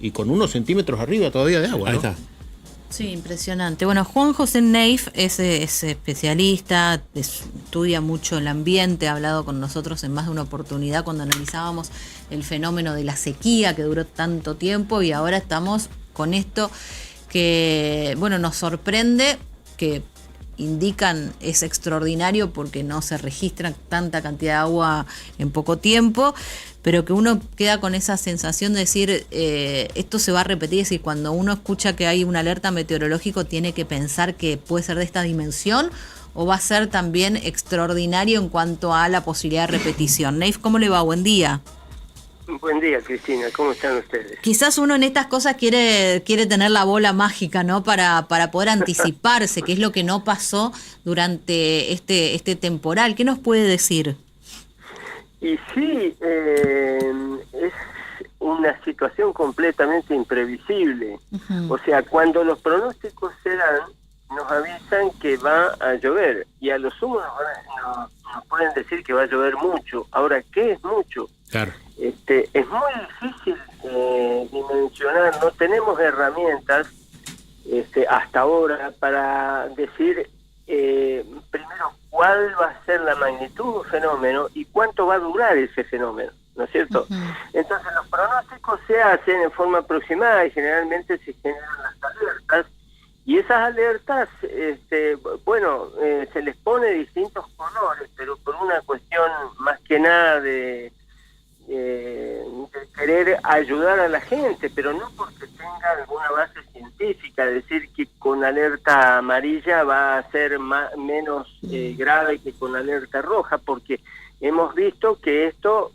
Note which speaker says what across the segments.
Speaker 1: y con unos centímetros arriba todavía de agua,
Speaker 2: Ahí
Speaker 1: ¿no?
Speaker 2: está.
Speaker 3: Sí, impresionante. Bueno, Juan José Neif es especialista, estudia mucho el ambiente, ha hablado con nosotros en más de una oportunidad cuando analizábamos el fenómeno de la sequía que duró tanto tiempo, y ahora estamos con esto que, bueno, nos sorprende, que indican es extraordinario porque no se registra tanta cantidad de agua en poco tiempo, pero que uno queda con esa sensación de decir, esto se va a repetir. Es decir, cuando uno escucha que hay una alerta meteorológica, tiene que pensar que puede ser de esta dimensión o va a ser también extraordinario en cuanto a la posibilidad de repetición. Neif, ¿cómo le va? Buen día.
Speaker 4: Buen día, Cristina. ¿Cómo están ustedes?
Speaker 3: Quizás uno en estas cosas quiere tener la bola mágica, ¿no? Para poder anticiparse, que es lo que no pasó durante este temporal. ¿Qué nos puede decir?
Speaker 4: Y sí, es una situación completamente imprevisible.
Speaker 3: Uh-huh.
Speaker 4: O sea, cuando los pronósticos se dan, nos avisan que va a llover, y a lo sumo nos pueden decir que va a llover mucho. Ahora, ¿qué es mucho?
Speaker 2: Claro.
Speaker 4: Es muy difícil dimensionar, no tenemos herramientas hasta ahora para decir primero cuál va a ser la magnitud de un fenómeno y cuánto va a durar ese fenómeno, ¿no es cierto? Uh-huh. Entonces los pronósticos se hacen en forma aproximada y generalmente se generan las alertas, y esas alertas, se les pone distintos colores, pero por una cuestión más que nada de querer ayudar a la gente, pero no porque tenga alguna base científica, decir que con alerta amarilla va a ser menos grave que con alerta roja, porque hemos visto que esto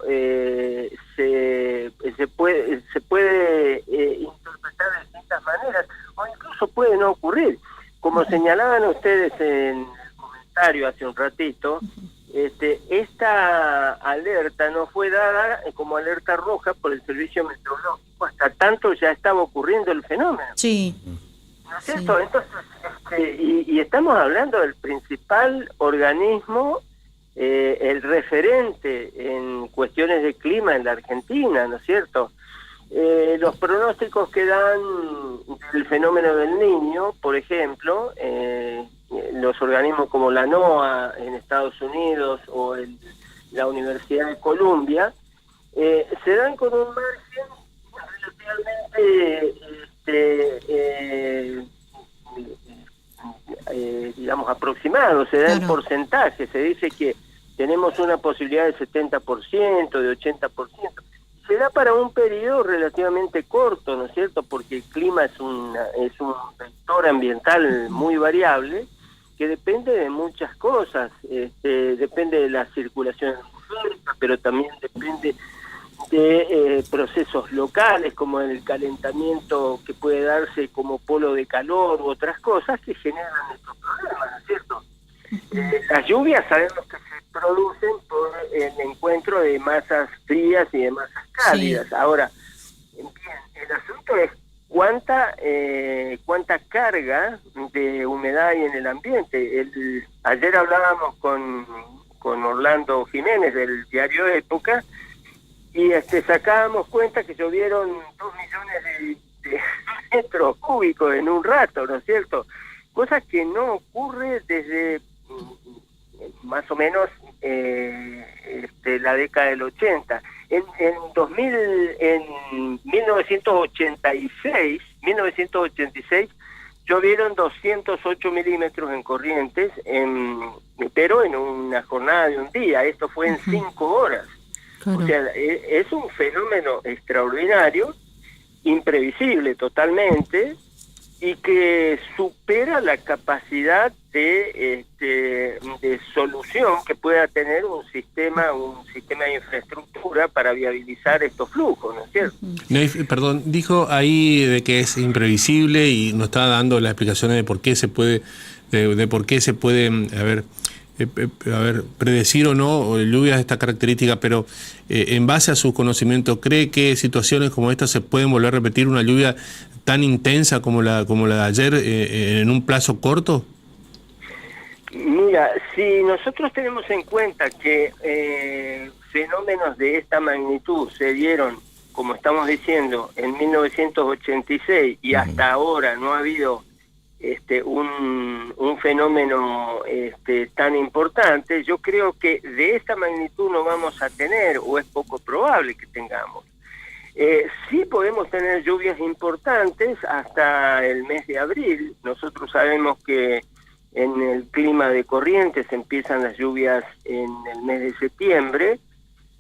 Speaker 4: se puede interpretar de distintas maneras, o incluso puede no ocurrir. Como señalaban ustedes en el comentario hace un ratito, esta alerta no fue dada como alerta roja por el servicio meteorológico hasta tanto ya estaba ocurriendo el fenómeno.
Speaker 3: Sí.
Speaker 4: ¿No es cierto? Sí. Entonces, y estamos hablando del principal organismo, el referente en cuestiones de clima en la Argentina, ¿no es cierto? Los pronósticos que dan del fenómeno del Niño, por ejemplo, los organismos como la NOAA en Estados Unidos o la Universidad de Columbia, se dan con un margen relativamente digamos aproximado, se da en porcentaje, se dice que tenemos una posibilidad de 70%, de 80%. Se da para un periodo relativamente corto, ¿no es cierto? Porque el clima es un vector ambiental muy variable que depende de muchas cosas. Depende de la circulación atmosférica, pero también depende de procesos locales como el calentamiento que puede darse como polo de calor u otras cosas que generan estos problemas, ¿no es cierto? Las lluvias sabemos que se producen por el encuentro de masas frías y de masas cálidas. Sí. Ahora, bien, el asunto es cuánta carga de humedad hay en el ambiente. Ayer hablábamos con Orlando Jiménez del diario Época y sacábamos cuenta que llovieron 2 millones de metros cúbicos en un rato, ¿no es cierto? Cosa que no ocurre desde más o menos la década del 80. En 1986 llovieron 208 milímetros en Corrientes, pero en una jornada de un día. Esto fue en 5 horas. Claro. O sea, es un fenómeno extraordinario, imprevisible totalmente, y que supera la capacidad de solución que pueda tener un sistema de infraestructura para viabilizar estos flujos, ¿no es cierto?
Speaker 2: Neif, perdón, dijo ahí de que es imprevisible y nos está dando las explicaciones de por qué se puede, predecir o no lluvias de esta característica, pero en base a su conocimiento, ¿cree que situaciones como esta se pueden volver a repetir, una lluvia tan intensa como la de ayer en un plazo corto?
Speaker 4: Mira, si nosotros tenemos en cuenta que fenómenos de esta magnitud se dieron como estamos diciendo, en 1986 y hasta ahora no ha habido un fenómeno tan importante, yo creo que de esta magnitud no vamos a tener, o es poco probable que tengamos. Sí podemos tener lluvias importantes hasta el mes de abril. Nosotros sabemos que en el clima de Corrientes empiezan las lluvias en el mes de septiembre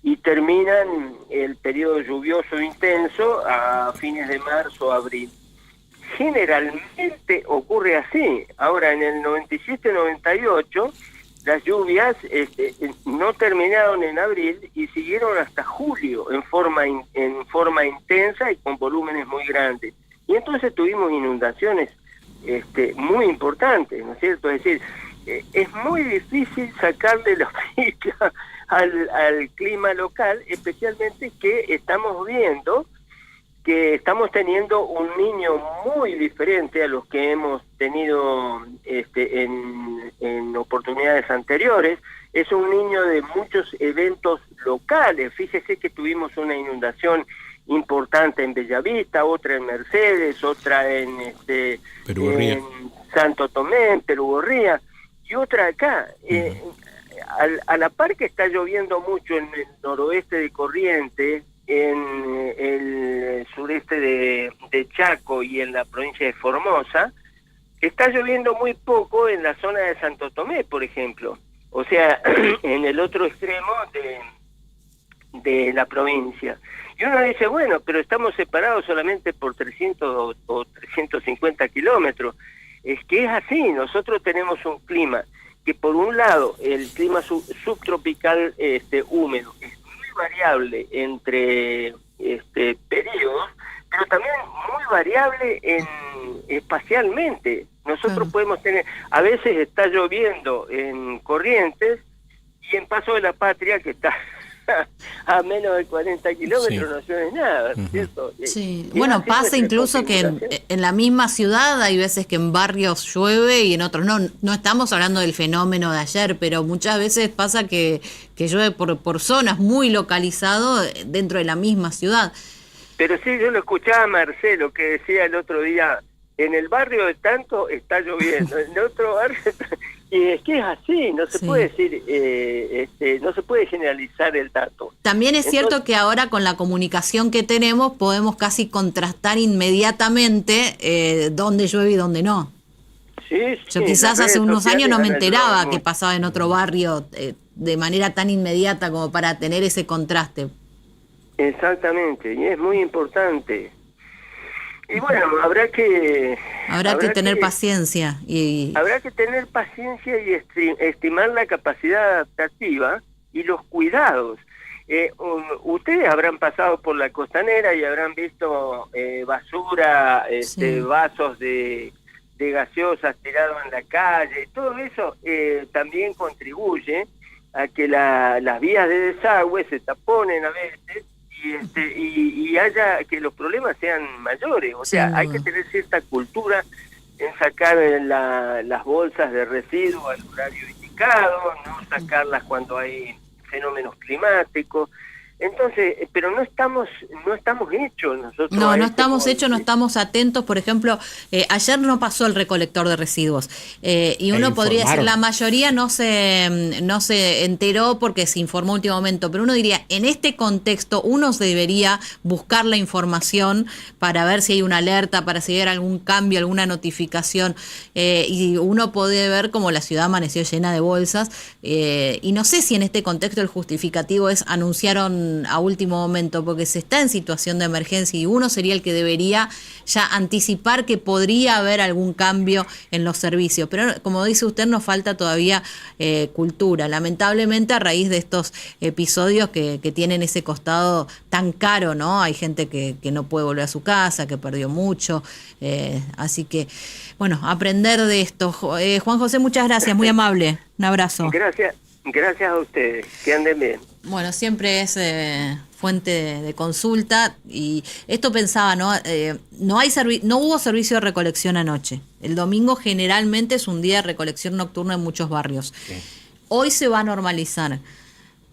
Speaker 4: y terminan el periodo lluvioso intenso a fines de marzo o abril. Generalmente ocurre así. Ahora, en el 97-98, las lluvias no terminaron en abril y siguieron hasta julio en forma intensa y con volúmenes muy grandes. Y entonces tuvimos inundaciones muy importantes, ¿no es cierto? Es decir, es muy difícil sacarle la ficha al clima local, especialmente que estamos viendo que estamos teniendo un Niño muy diferente a los que hemos tenido en oportunidades anteriores. Es un Niño de muchos eventos locales. Fíjese que tuvimos una inundación importante en Bellavista, otra en Mercedes, otra en Santo Tomé, en Perugorría, y otra acá. A la par que está lloviendo mucho en el noroeste de Corrientes, en el sureste de Chaco y en la provincia de Formosa, está lloviendo muy poco en la zona de Santo Tomé, por ejemplo. O sea, en el otro extremo de la provincia. Y uno dice, bueno, pero estamos separados solamente por 300 o 350 kilómetros. Es que es así, nosotros tenemos un clima que por un lado, el clima subtropical húmedo es muy variable entre periodos, pero también muy variable espacialmente. Nosotros podemos tener, a veces está lloviendo en Corrientes y en Paso de la Patria, que está a menos de 40 kilómetros, no llueve nada, ¿cierto?
Speaker 3: Sí, bueno, pasa incluso que en la misma ciudad hay veces que en barrios llueve y en otros no. No estamos hablando del fenómeno de ayer, pero muchas veces pasa que llueve por zonas, muy localizado dentro de la misma ciudad.
Speaker 4: Pero sí, yo lo escuchaba a Marcelo, que decía el otro día, en el barrio de tanto está lloviendo, en el otro barrio... Y es que es así, no se puede decir, no se puede generalizar el dato.
Speaker 3: También es cierto que ahora con la comunicación que tenemos podemos casi contrastar inmediatamente dónde llueve y dónde no. Yo quizás hace unos años no me enteraba que pasaba en otro barrio de manera tan inmediata como para tener ese contraste.
Speaker 4: Exactamente, y es muy importante. Y bueno, habrá que
Speaker 3: tener paciencia.
Speaker 4: Habrá que tener paciencia y estimar la capacidad adaptativa y los cuidados. Ustedes habrán pasado por la costanera y habrán visto basura, vasos de gaseosas tirados en la calle. Todo eso también contribuye a que las vías de desagüe se taponen a veces y haya que los problemas sean mayores. O sea, hay que tener cierta cultura en sacar las bolsas de residuos al horario indicado, no sacarlas cuando hay fenómenos climáticos. Entonces, pero no estamos hechos nosotros.
Speaker 3: No estamos hechos, no estamos atentos. Por ejemplo, ayer no pasó el recolector de residuos y uno podría decir la mayoría no se enteró porque se informó a último momento, pero uno diría, en este contexto uno debería buscar la información para ver si hay una alerta, para si hay algún cambio, alguna notificación, y uno puede ver cómo la ciudad amaneció llena de bolsas, y no sé si en este contexto el justificativo es anunciaron a último momento, porque se está en situación de emergencia y uno sería el que debería ya anticipar que podría haber algún cambio en los servicios. Pero como dice usted, nos falta todavía cultura, lamentablemente a raíz de estos episodios que tienen ese costado tan caro, ¿no? Hay gente que no puede volver a su casa, que perdió mucho, así que, bueno, aprender de esto. Juan José, muchas gracias, muy amable, un abrazo.
Speaker 4: Gracias a ustedes, que anden bien.
Speaker 3: Bueno, siempre es fuente de consulta y esto pensaba, ¿no? No hubo servicio de recolección anoche. El domingo generalmente es un día de recolección nocturna en muchos barrios. Sí. Hoy se va a normalizar.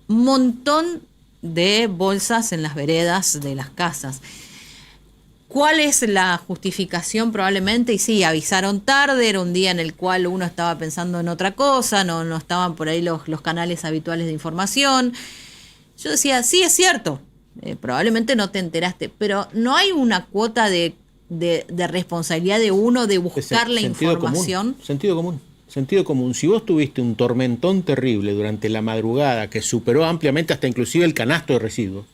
Speaker 3: Un montón de bolsas en las veredas de las casas. ¿Cuál es la justificación? Probablemente, y sí, avisaron tarde, era un día en el cual uno estaba pensando en otra cosa, no estaban por ahí los canales habituales de información. Yo decía, sí, es cierto, probablemente no te enteraste, pero no hay una cuota de responsabilidad de uno de buscar la información.
Speaker 1: Sentido común. Si vos tuviste un tormentón terrible durante la madrugada que superó ampliamente hasta inclusive el canasto de residuos,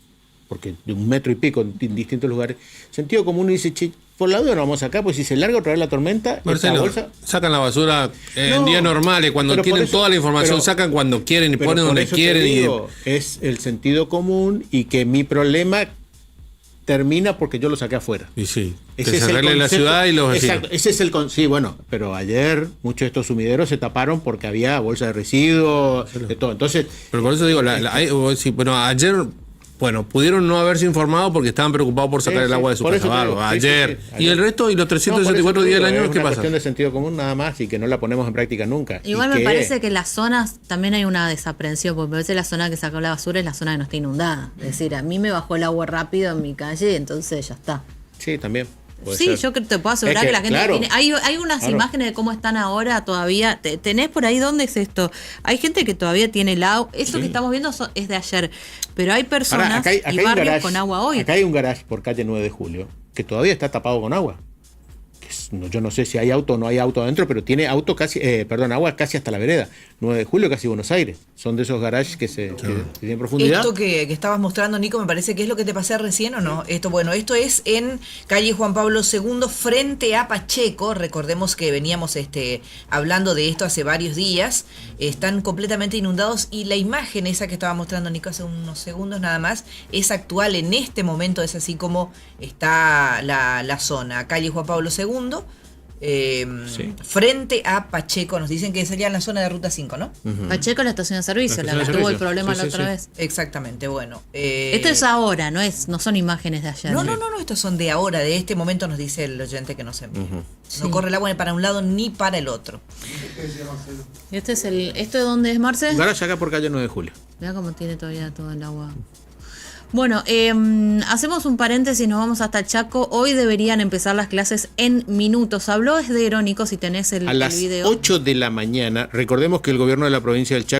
Speaker 1: porque de 1 metro y pico en distintos lugares, sentido común dice, che, por la duda no vamos acá, pues si se larga otra vez la tormenta,
Speaker 2: Marcelo,
Speaker 1: bolsa...
Speaker 2: sacan la basura en días normales, cuando tienen toda la información, sacan cuando quieren y ponen donde quieren.
Speaker 1: Es el sentido común y que mi problema termina porque yo lo saqué afuera.
Speaker 2: Y sí,
Speaker 1: Ese
Speaker 2: que
Speaker 1: es
Speaker 2: se
Speaker 1: el
Speaker 2: arregle la
Speaker 1: concepto.
Speaker 2: ciudad y los vecinos.
Speaker 1: Exacto, ese es el sí, bueno, pero ayer muchos de estos sumideros se taparon porque había bolsa de residuos, de todo. Entonces,
Speaker 2: pero por eso digo, ayer, pudieron no haberse informado porque estaban preocupados por sacar el agua de su casa. Ayer. Y el resto, y los 364 días del año, ¿qué pasa?
Speaker 1: Es una cuestión de sentido común nada más y que no la ponemos en práctica nunca.
Speaker 3: Igual me parece que en las zonas también hay una desaprensión, porque a veces la zona que sacó la basura es la zona que no está inundada. Es decir, a mí me bajó el agua rápido en mi calle, entonces ya está.
Speaker 1: Sí, también.
Speaker 3: Sí, yo te puedo asegurar que la gente tiene... Hay unas imágenes de cómo están ahora todavía. ¿Tenés por ahí dónde es esto? Hay gente que todavía tiene el agua. Eso que estamos viendo es de ayer. Pero hay personas
Speaker 1: acá
Speaker 3: y barrios
Speaker 1: garage,
Speaker 3: con agua hoy.
Speaker 1: Acá hay un garage por calle 9 de Julio que todavía está tapado con agua. Yo no sé si hay auto o no hay auto adentro, pero tiene agua casi hasta la vereda. 9 de Julio, casi Buenos Aires. Son de esos garages que tienen profundidad.
Speaker 5: Esto que estabas mostrando, Nico, me parece que es lo que te pasé recién, ¿o no? Esto es en calle Juan Pablo II, frente a Pacheco. Recordemos que veníamos hablando de esto hace varios días. Están completamente inundados y la imagen esa que estaba mostrando Nico hace unos segundos nada más es actual en este momento, es así como está la zona. Calle Juan Pablo II. Frente a Pacheco, nos dicen que sería en la zona de Ruta 5, ¿no?
Speaker 3: Pacheco, la estación de servicio, la que tuvo el problema la otra vez.
Speaker 5: Exactamente, bueno.
Speaker 3: Esto es ahora, no son imágenes de ayer.
Speaker 5: No, estos son de ahora, de este momento, nos dice el oyente que nos envía. No corre el agua ni para un lado ni para el otro.
Speaker 3: ¿Esto de dónde es, Marce?
Speaker 1: Garage acá por calle 9 de Julio.
Speaker 3: Mira cómo tiene todavía todo el agua. Bueno, hacemos un paréntesis, nos vamos hasta Chaco. Hoy deberían empezar las clases en minutos. Habló Esdero, Nico, si tenés el video.
Speaker 1: A las 8 de la mañana, recordemos que el gobierno de la provincia del Chaco